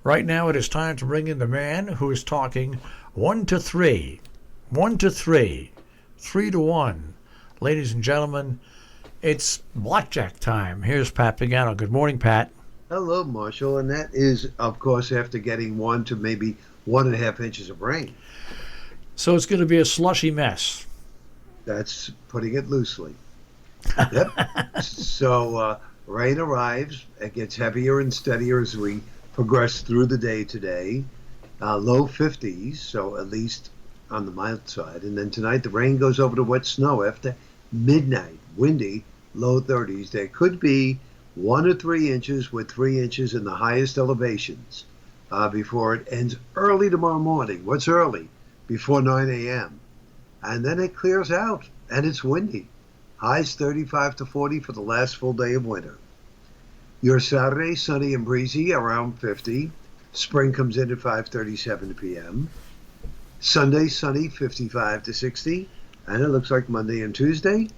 Right now it is time to bring in the man who is talking 1 to 3, 1 to 3, 3 to 1. Ladies and gentlemen, it's blackjack time. Here's Pat Pagano. Good morning, Pat. Hello, Marshall, and that is, of course, after getting 1 to maybe 1.5 inches of rain. So it's going to be a slushy mess. That's putting it loosely. Yep. So rain arrives. It gets heavier and steadier as we progress through the day today. Low 50s, so at least on the mild side. And then tonight the rain goes over to wet snow after midnight. Windy, low 30s. There could be 1 to 3 inches with 3 inches in the highest elevations before it ends early tomorrow morning. What's early? Before 9 a.m. And then it clears out and it's windy. Highs 35 to 40 for the last full day of winter. Your Saturday, sunny and breezy, around 50. Spring comes in at 5:37 p.m. Sunday, sunny, 55 to 60. And it looks like Monday and Tuesday,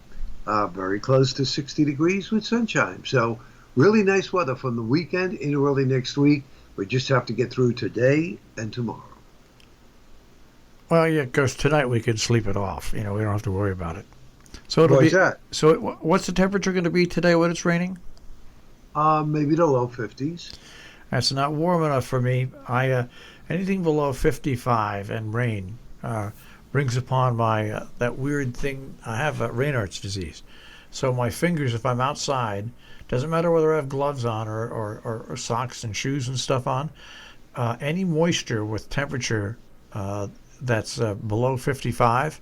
very close to 60 degrees with sunshine. So really nice weather from the weekend into early next week. We just have to get through today and tomorrow. Well, yeah, because tonight we can sleep it off. We don't have to worry about it. So Why is that? So what's the temperature going to be today when it's raining? Maybe the low 50s. That's not warm enough for me. Anything below 55 and rain brings upon my that weird thing. I have Raynaud's disease, so my fingers, if I'm outside, doesn't matter whether I have gloves on or socks and shoes and stuff on. Any moisture with temperature that's below 55,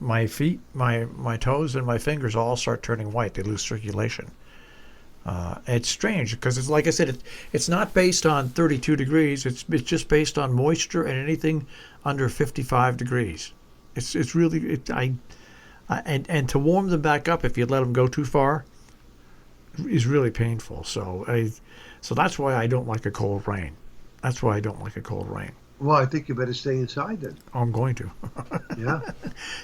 my feet, my toes, and my fingers all start turning white. They lose circulation. It's strange because it's like I said, it's not based on 32 degrees. It's just based on moisture and anything under 55 degrees. It's really and to warm them back up if you let them go too far is really painful. So that's why I don't like a cold rain. That's why I don't like a cold rain. Well, I think you better stay inside then. I'm going to. Yeah.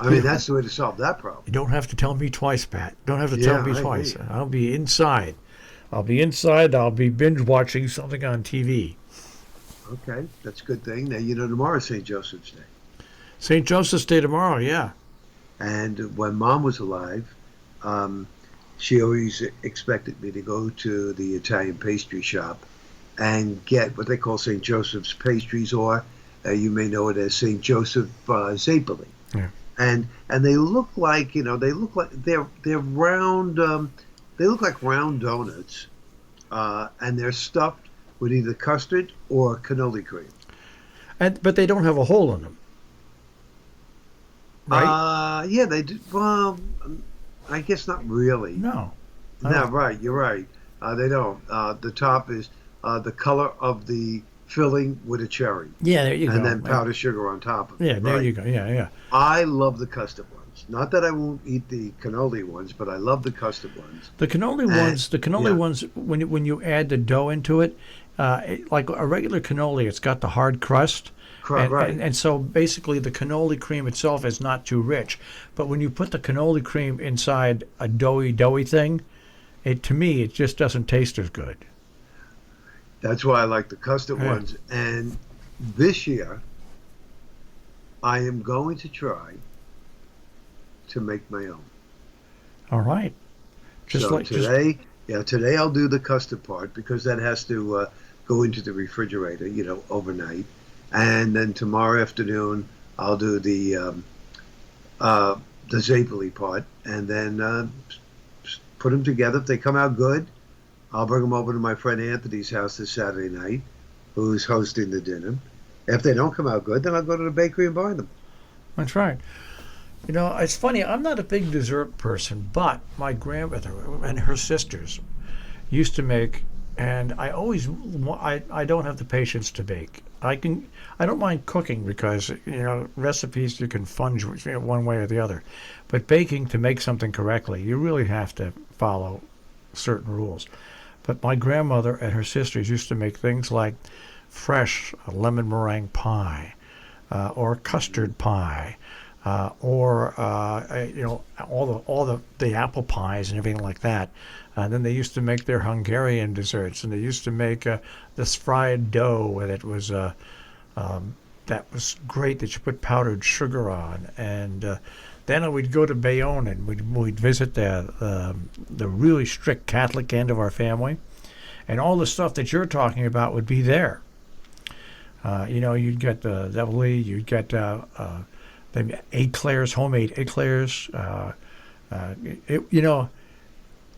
I mean, that's the way to solve that problem. You don't have to tell me twice, Pat. Don't have to tell me twice. Agree. I'll be inside. I'll be binge watching something on TV. Okay, that's a good thing. Now, tomorrow's St. Joseph's Day. St. Joseph's Day tomorrow, yeah. And when Mom was alive, she always expected me to go to the Italian pastry shop and get what they call St. Joseph's pastries, or you may know it as St. Joseph Zeppeli. Yeah. And they look like they're round. They look like round donuts, and they're stuffed with either custard or cannoli cream. But they don't have a hole in them, right? Yeah, they do. Well, I guess not really. No. No, right. You're right. They don't. The top is the color of the filling with a cherry. Yeah, there you go. And then powdered sugar on top of it. Yeah, there you go. Yeah. I love the custard ones. Not that I won't eat the cannoli ones, but I love the custard ones. The cannoli ones, when you add the dough into it, like a regular cannoli, it's got the hard crust. Right. And so basically the cannoli cream itself is not too rich. But when you put the cannoli cream inside a doughy thing, to me, it just doesn't taste as good. That's why I like the custard ones. And this year, I am going to try to make my own. All right. Today I'll do the custard part because that has to go into the refrigerator, overnight. And then tomorrow afternoon I'll do the Zeppeli part, and then put them together. If they come out good, I'll bring them over to my friend Anthony's house this Saturday night, who's hosting the dinner. If they don't come out good, then I'll go to the bakery and buy them. That's right. It's funny. I'm not a big dessert person, but my grandmother and her sisters used to make, and I don't have the patience to bake. I don't mind cooking because recipes you can fudge one way or the other, but baking, to make something correctly, you really have to follow certain rules. But my grandmother and her sisters used to make things like fresh lemon meringue pie, or custard pie, or all the apple pies and everything like that. And then they used to make their Hungarian desserts, and they used to make this fried dough that was great that you put powdered sugar on. And then we'd go to Bayonne and we'd visit the really strict Catholic end of our family, and all the stuff that you're talking about would be there. You'd get the Devily, you'd get the eclairs, homemade eclairs.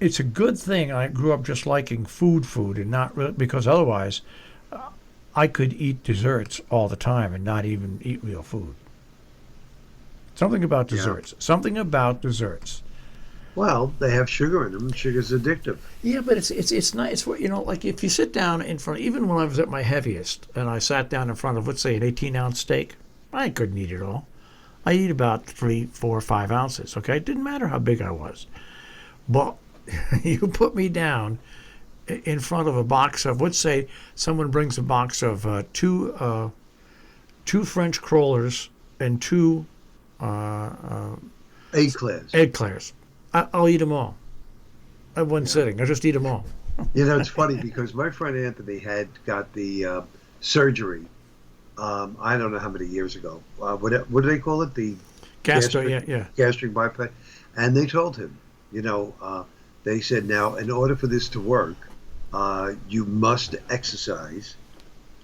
It's a good thing I grew up just liking food, and not really, because otherwise I could eat desserts all the time and not even eat real food. Something about desserts. Something about desserts. Well, they have sugar in them. Sugar's addictive. Yeah, but it's not. It's what like if you sit down in front. Even when I was at my heaviest, and I sat down in front of, let's say, an 18-ounce steak, I couldn't eat it all. I eat about 3, 4, 5 ounces. Okay, it didn't matter how big I was. But you put me down in front of a box of, let's say, someone brings a box of two French crullers and two Eclairs. eclairs. I'll eat them all at one sitting. I'll just eat them all. It's funny because my friend Anthony had got the surgery. I don't know how many years ago. What do they call it? The gastric bypass. And they told him, they said, now in order for this to work, you must exercise,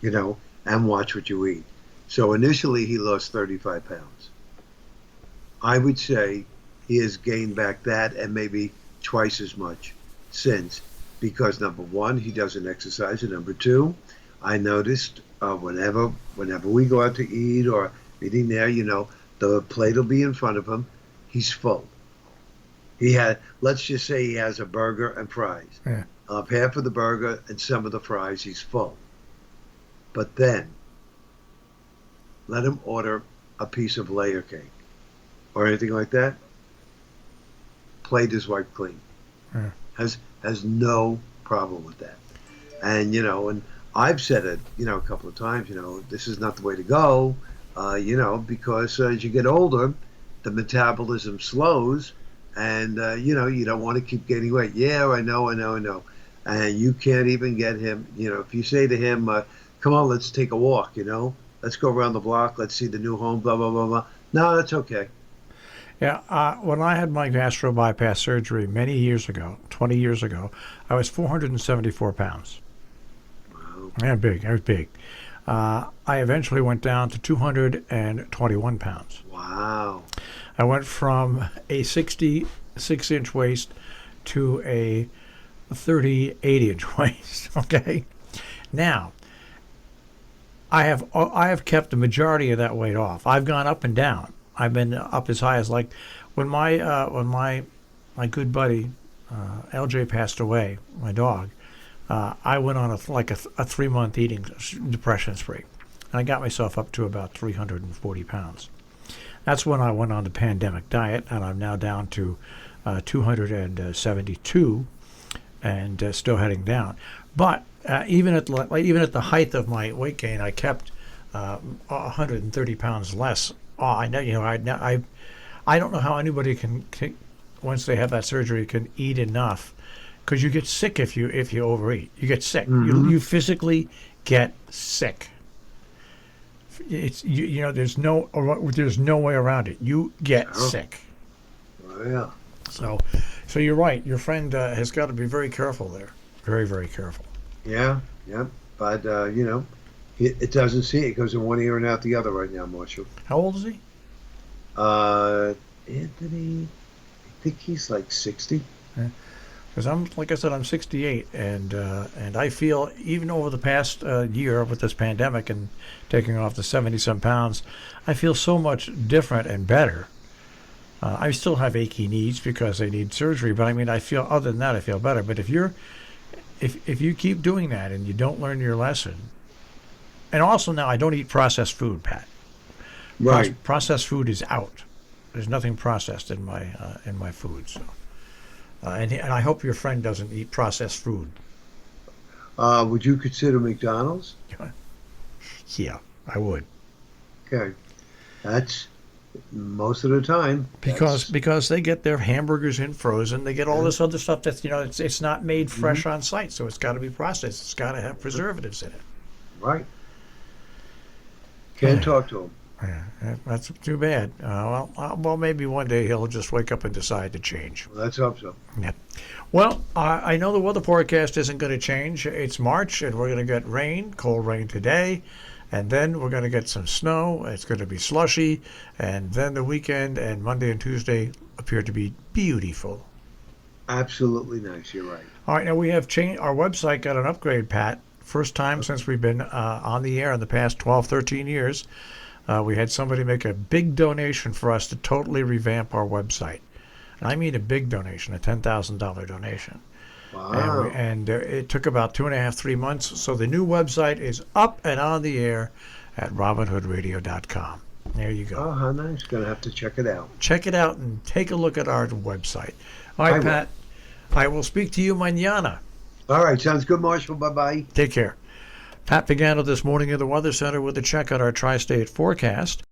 and watch what you eat. So initially he lost 35 pounds. I would say he has gained back that and maybe twice as much since, because number one, he doesn't exercise, and number two, I noticed whenever we go out to eat or eating there, the plate will be in front of him. He's full. Let's just say he has a burger and fries. Yeah. Half of the burger and some of the fries, he's full. But then, let him order a piece of layer cake or anything like that. Plate is wiped clean. Yeah. Has no problem with that. And and I've said it, a couple of times, this is not the way to go, because as you get older, the metabolism slows, and you don't want to keep gaining weight. Yeah, I know. And you can't even get him, if you say to him, come on, let's take a walk, let's go around the block, let's see the new home, blah, blah, blah, blah. No, that's okay. Yeah, when I had my gastro bypass surgery many years ago, 20 years ago, I was 474 pounds. Wow. Yeah, big. I was big. I eventually went down to 221 pounds. Wow. I went from a 66-inch waist to a 38-inch waist. Okay. Now, I have kept the majority of that weight off. I've gone up and down. I've been up as high as, like, when my good buddy LJ passed away, my dog. I went on a 3-month eating depression spree, and I got myself up to about 340 pounds. That's when I went on the pandemic diet, and I'm now down to 272, and still heading down. But even at the height of my weight gain, I kept 130 pounds less. I know, I don't know how anybody can once they have that surgery can eat enough, because you get sick if you overeat. You get sick. Mm-hmm. You physically get sick. It's there's no way around it. You get sick. Oh, yeah. So you're right. Your friend has got to be very careful there. Very, very careful. Yeah. But it doesn't see it. It goes in one ear and out the other right now, Marshall. How old is he? Anthony, I think he's like 60. Because like I said, I'm 68, and I feel even over the past year with this pandemic and taking off the 70-some pounds, I feel so much different and better. I still have achy knees because they need surgery, but I feel, other than that, I feel better. But if you keep doing that and you don't learn your lesson, and also now I don't eat processed food, Pat. Right. Processed food is out. There's nothing processed in my food. So, and I hope your friend doesn't eat processed food. Would you consider McDonald's? Yeah, I would. Okay. That's Most of the time. Because they get their hamburgers in frozen. They get all this other stuff that's it's not made fresh Mhm. on site, so it's got to be processed. It's got to have preservatives in it. Right. Can't talk to him. Yeah, that's too bad. Well, maybe one day he'll just wake up and decide to change. Let's hope so. Yeah. Well, I know the weather forecast isn't going to change. It's March, and we're going to get rain, cold rain today, and then we're going to get some snow. It's going to be slushy, and then the weekend and Monday and Tuesday appear to be beautiful. Absolutely nice. You're right. All right, now we have changed. Our website got an upgrade, Pat. First time since we've been on the air in the past 12, 13 years. We had somebody make a big donation for us to totally revamp our website. And I mean a big donation, a $10,000 donation. Wow. And it took about 2.5, 3 months. So the new website is up and on the air at robinhoodradio.com. There you go. Oh, how nice. Gonna have to check it out. Check it out and take a look at our website. All right, Pat. I will speak to you mañana. All right. Sounds good, Marshall. Bye-bye. Take care. Pat Pagano this morning in the Weather Center with a check on our tri-state forecast.